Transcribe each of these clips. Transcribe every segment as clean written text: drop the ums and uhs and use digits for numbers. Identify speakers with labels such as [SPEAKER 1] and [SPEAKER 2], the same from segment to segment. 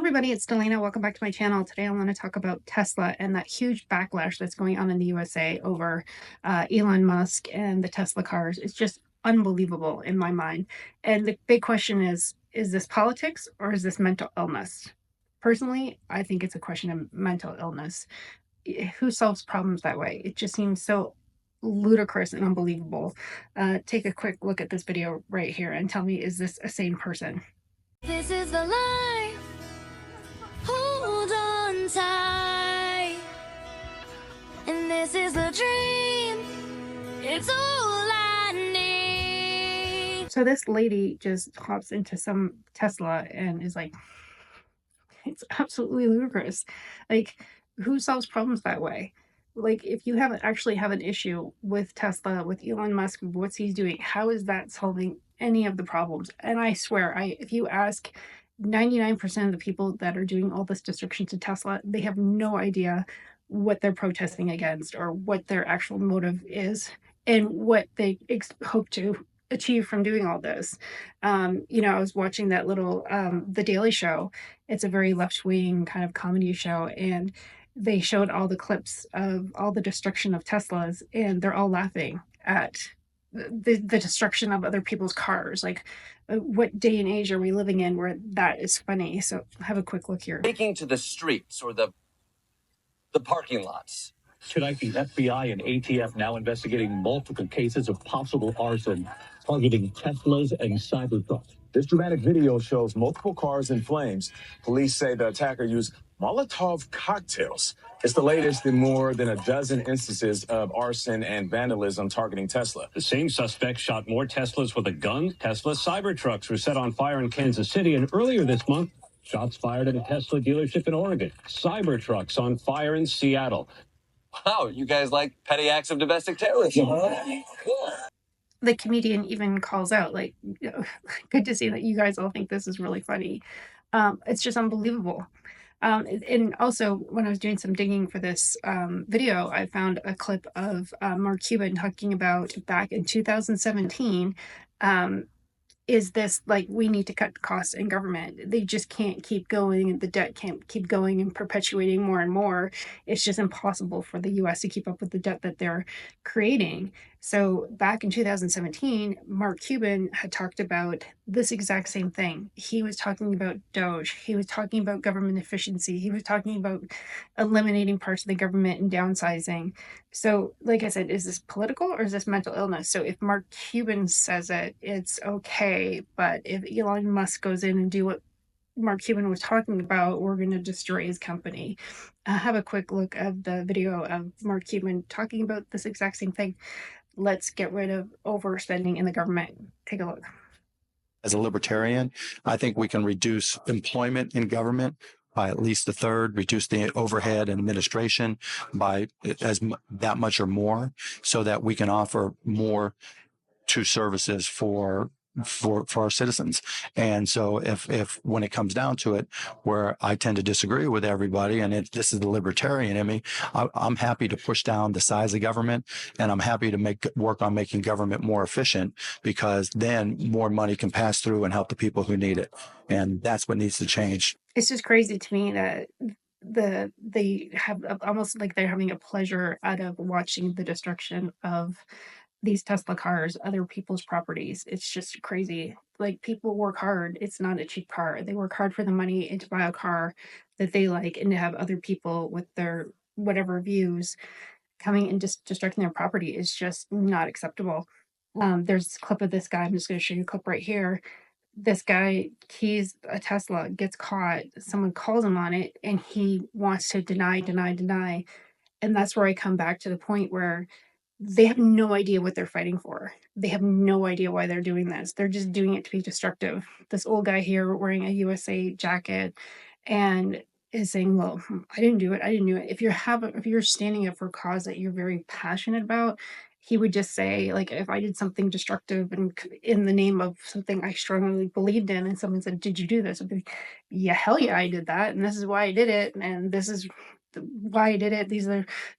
[SPEAKER 1] Everybody, it's Delania. Welcome back to my channel. Today I want to talk about Tesla and that huge backlash that's going on in the USA over Elon Musk and the Tesla cars. It's just unbelievable in my mind. And the big question is this politics or is this mental illness? Personally, I think it's a question of mental illness. Who solves problems that way? It just seems so ludicrous and unbelievable. Take a quick look at this video right here and tell me, is this a sane person?
[SPEAKER 2] This is the life. Hold on tight. And this is the dream. It's all I need.
[SPEAKER 1] So this lady just hops into some Tesla and is like, it's absolutely ludicrous. Like, who solves problems that way? Like, if you haven't actually have an issue with Tesla, with Elon Musk, what he's doing, how is that solving any of the problems? And I swear, if you ask 99% of the people that are doing all this destruction to Tesla, they have no idea what they're protesting against or what their actual motive is and what they hope to achieve from doing all this. I was watching that little The Daily Show. It's a very left-wing kind of comedy show, and they showed all the clips of all the destruction of Teslas, and they're all laughing at the destruction of other people's cars. Like, what day and age are we living in where that is funny? So have a quick look here.
[SPEAKER 3] Taking to the streets or the parking lots.
[SPEAKER 4] Tonight, the FBI and ATF now investigating multiple cases of possible arson targeting Teslas and Cybertrucks.
[SPEAKER 5] This dramatic video shows multiple cars in flames. Police say the attacker used Molotov cocktails. It's the latest in more than a dozen instances of arson and vandalism targeting Tesla.
[SPEAKER 4] The same suspect shot more Teslas with a gun. Tesla Cybertrucks were set on fire in Kansas City, and earlier this month, shots fired at a Tesla dealership in Oregon. Cybertrucks on fire in Seattle.
[SPEAKER 3] Wow, you guys like petty acts of domestic terrorism, huh?
[SPEAKER 1] The comedian even calls out, like, good to see that you guys all think this is really funny. It's just unbelievable. And also, when I was doing some digging for this video, I found a clip of Mark Cuban talking about back in 2017, is this like, we need to cut costs in government. They just can't keep going, and the debt can't keep going and perpetuating more and more. It's just impossible for the US to keep up with the debt that they're creating. So back in 2017, Mark Cuban had talked about this exact same thing. He was talking about DOGE. He was talking about government efficiency. He was talking about eliminating parts of the government and downsizing. So, like I said, is this political or is this mental illness? So if Mark Cuban says it, it's okay. But if Elon Musk goes in and do what Mark Cuban was talking about, we're going to destroy his company. Have a quick look at the video of Mark Cuban talking about this exact same thing. Let's get rid of overspending in the government. Take a look.
[SPEAKER 6] As a libertarian, I think we can reduce employment in government by at least a third, reduce the overhead and administration by that much or more, so that we can offer more to services for our citizens. And so if when it comes down to it, where I tend to disagree with everybody, and this is the libertarian in me, I'm happy to push down the size of government, and I'm happy to work on making government more efficient, because then more money can pass through and help the people who need it. And that's what needs to change.
[SPEAKER 1] It's just crazy to me that they have almost like they're having a pleasure out of watching the destruction of these Tesla cars, other people's properties. It's just crazy. Like, people work hard. It's not a cheap car. They work hard for the money and to buy a car that they like, and to have other people with their whatever views coming and just destructing their property is just not acceptable. There's a clip of this guy. I'm just going to show you a clip right here. This guy keys a Tesla, gets caught. Someone calls him on it, and he wants to deny. And that's where I come back to the point where they have no idea what they're fighting for. They have no idea why they're doing this. They're just doing it to be destructive. This old guy here wearing a USA jacket and is saying, well, I didn't do it. If you're standing up for a cause that you're very passionate about, he would just say, like, if I did something destructive and in the name of something I strongly believed in, and someone said, did you do this? I'd be like, yeah, hell yeah, I did that. And this is why I did it. And this is why I did it. This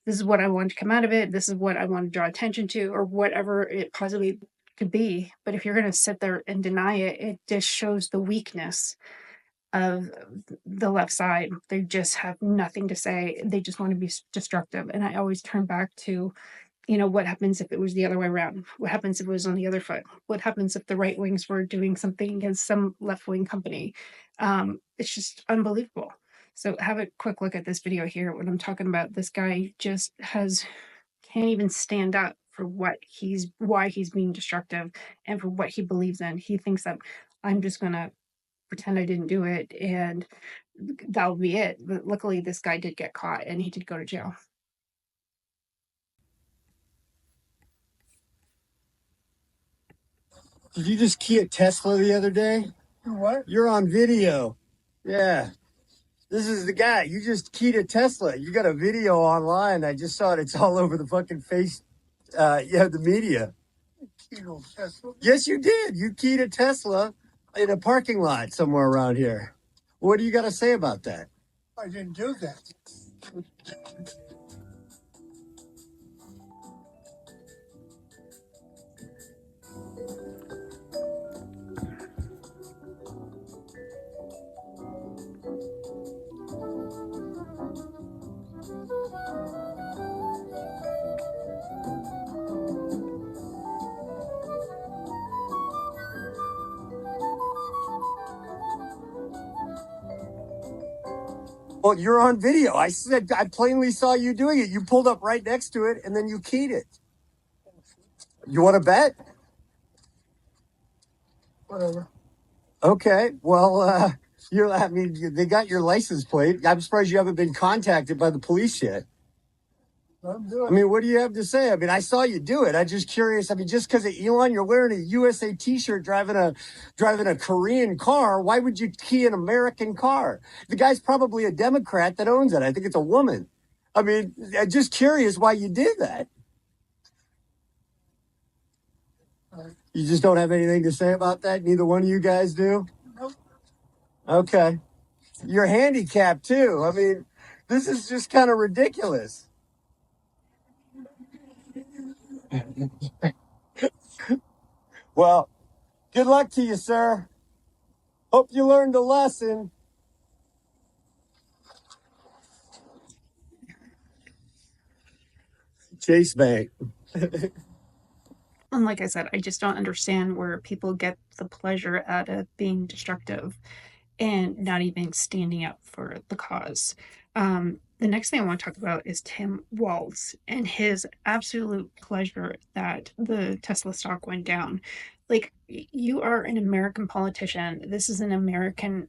[SPEAKER 1] is what I wanted to come out of it. This is what I want to draw attention to, or whatever it possibly could be. But if you're going to sit there and deny it, it just shows the weakness of the left side. They just have nothing to say. They just want to be destructive. And I always turn back to, what happens if it was the other way around? What happens if it was on the other foot? What happens if the right wings were doing something against some left wing company? It's just unbelievable. So have a quick look at this video here. When I'm talking about, this guy just can't even stand up for why he's being destructive and for what he believes in. He thinks that I'm just gonna pretend I didn't do it and that'll be it. But luckily this guy did get caught and he did go to jail.
[SPEAKER 7] Did you just key a Tesla the other day? What? You're on video. Yeah. This is the guy. You just keyed a Tesla. You got a video online. I just saw it. It's all over the fucking face. The media. Tesla? Yes, you did. You keyed a Tesla in a parking lot somewhere around here. What do you got to say about that? I didn't do that. Well, you're on video. I said I plainly saw you doing it. You pulled up right next to it, and then you keyed it. You want to bet? Whatever. Okay. Well, they got your license plate. I'm surprised you haven't been contacted by the police yet. I mean, what do you have to say? I mean, I saw you do it. I'm just curious. I mean, just because of Elon, you're wearing a USA T-shirt, driving a Korean car. Why would you key an American car? The guy's probably a Democrat that owns it. I think it's a woman. I mean, I'm just curious why you did that. You just don't have anything to say about that? Neither one of you guys do? Nope. Okay. You're handicapped too. I mean, this is just kind of ridiculous. Well, good luck to you, sir. Hope you learned a lesson. Chase Bank.
[SPEAKER 1] And like I said, I just don't understand where people get the pleasure out of being destructive and not even standing up for the cause. The next thing I want to talk about is Tim Walz and his absolute pleasure that the Tesla stock went down. Like, you are an American politician. This is an American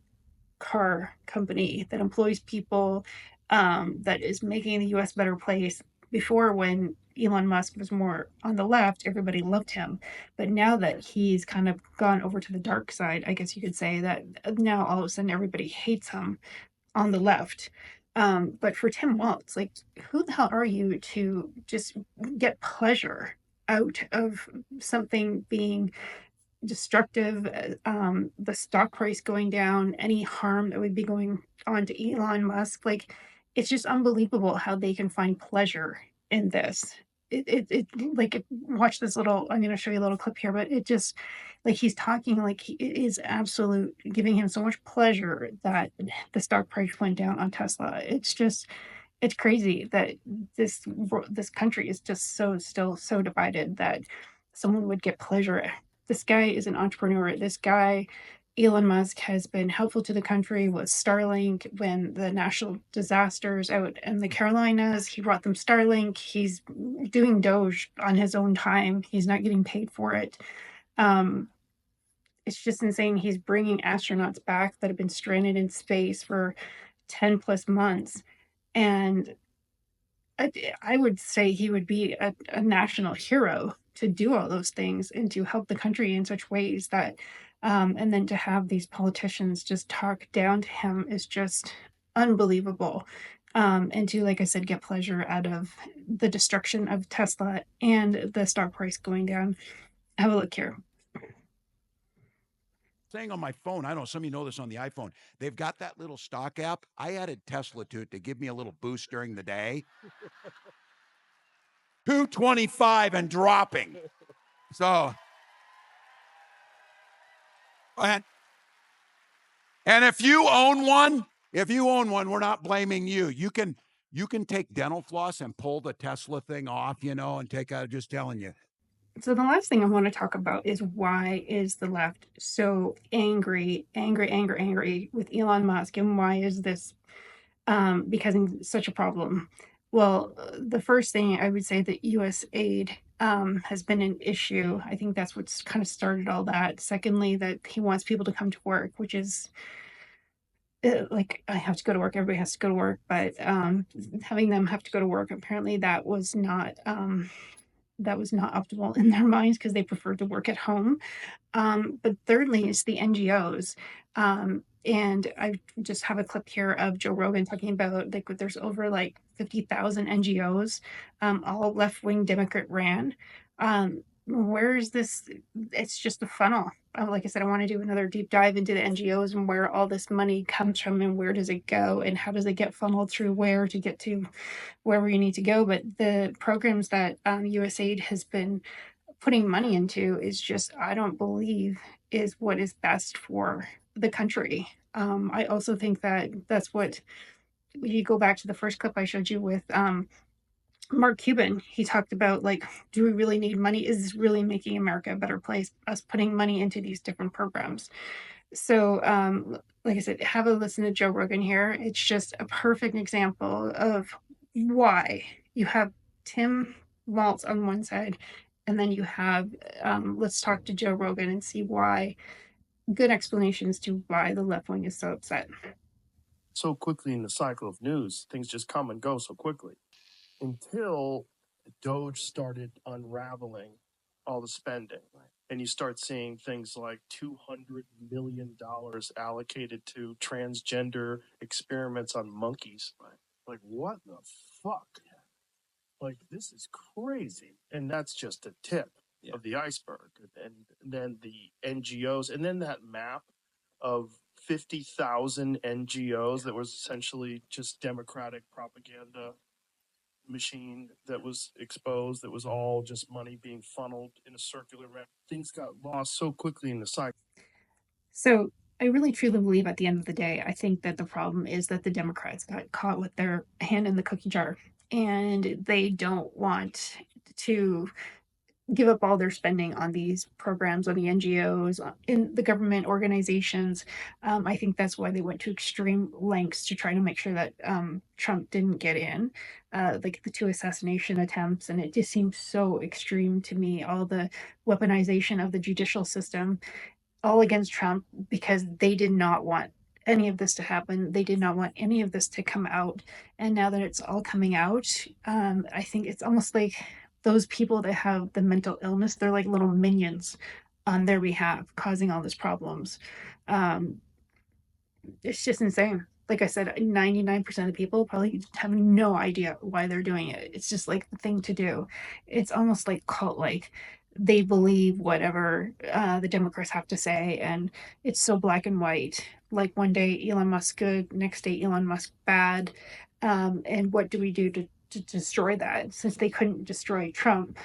[SPEAKER 1] car company that employs people, that is making the US a better place. Before, when Elon Musk was more on the left, everybody loved him. But now that he's kind of gone over to the dark side, I guess you could say that now all of a sudden everybody hates him on the left. But for Tim Walz, like, who the hell are you to just get pleasure out of something being destructive, the stock price going down, any harm that would be going on to Elon Musk? Like, it's just unbelievable how they can find pleasure in this. It like, watch this little, I'm going to show you a little clip here, but it just, like, he's talking like it is absolute, giving him so much pleasure that the stock price went down on Tesla. It's crazy that this country is just still so divided that someone would get pleasure. This guy is an entrepreneur. This guy, Elon Musk, has been helpful to the country with Starlink. When the national disasters out in the Carolinas, he brought them Starlink. He's doing DOGE on his own time. He's not getting paid for it. It's just insane. He's bringing astronauts back that have been stranded in space for 10 plus months. And I would say he would be a national hero to do all those things and to help the country in such ways that, and then to have these politicians just talk down to him is just unbelievable. And to, like I said, get pleasure out of the destruction of Tesla and the stock price going down. Have a look here.
[SPEAKER 8] Saying on my phone, I don't know, some of you know this on the iPhone, they've got that little stock app. I added Tesla to it to give me a little boost during the day. 225 and dropping. So, go ahead. And if you own one, we're not blaming you. You can take dental floss and pull the Tesla thing off, and take out, just telling you.
[SPEAKER 1] So the last thing I want to talk about is why is the left so angry with Elon Musk, and why is this becoming such a problem? Well, the first thing I would say that U.S. aid has been an issue. I think that's what's kind of started all that. Secondly, that he wants people to come to work, which is like I have to go to work. Everybody has to go to work, but having them have to go to work, apparently that was not optimal in their minds because they preferred to work at home. But thirdly, is the NGOs. And I just have a clip here of Joe Rogan talking about like there's over like 50,000 NGOs, all left wing Democrat ran. Where is this? It's just a funnel. Like I said, I want to do another deep dive into the NGOs and where all this money comes from and where does it go and how does it get funneled through where to get to wherever you need to go. But the programs that USAID has been putting money into is just, I don't believe, is what is best for the country. I also think that that's what, you go back to the first clip I showed you with Mark Cuban. He talked about like, do we really need money? Is this really making America a better place? Us putting money into these different programs. So, like I said, have a listen to Joe Rogan here. It's just a perfect example of why you have Tim Waltz on one side, and then you have, let's talk to Joe Rogan and see why, good explanations to why the left wing is so upset.
[SPEAKER 9] So quickly in the cycle of news, things just come and go so quickly until DOGE started unraveling all the spending. And you start seeing things like $200 million allocated to transgender experiments on monkeys. Like, what the fuck? Like, this is crazy. And that's just a tip of the iceberg. And then the NGOs, and then that map of 50,000 NGOs that was essentially just Democratic propaganda machine that was exposed, that was all just money being funneled in a circular route. Things got lost so quickly in the cycle.
[SPEAKER 1] So I really truly believe at the end of the day, I think that the problem is that the Democrats got caught with their hand in the cookie jar and they don't want to give up all their spending on these programs, on the NGOs, in the government organizations. I think that's why they went to extreme lengths to try to make sure that Trump didn't get in, like the 2 assassination attempts. And it just seems so extreme to me, all the weaponization of the judicial system, all against Trump because they did not want any of this to happen. They did not want any of this to come out. And now that it's all coming out, I think it's almost like those people that have the mental illness, they're like little minions on their behalf, causing all these problems. It's just insane. Like I said, 99% of people probably have no idea why they're doing it. It's just like the thing to do. It's almost like cult like. They believe whatever the Democrats have to say, and it's so black and white. Like one day Elon Musk good, next day Elon Musk bad. And what do we do to destroy that? Since they couldn't destroy Trump,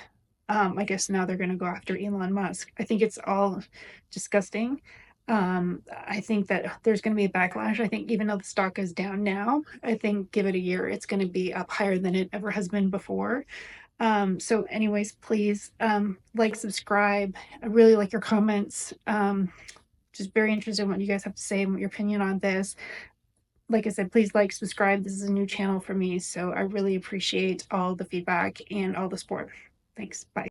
[SPEAKER 1] I guess now they're going to go after Elon Musk. I think it's all disgusting. I think that there's going to be a backlash. I think even though the stock is down now, I think give it a year, it's going to be up higher than it ever has been before. So anyways, please like, subscribe. I really like your comments. Just very interested in what you guys have to say and what your opinion on this. Like I said, please like, subscribe. This is a new channel for me, so I really appreciate all the feedback and all the support. Thanks. Bye.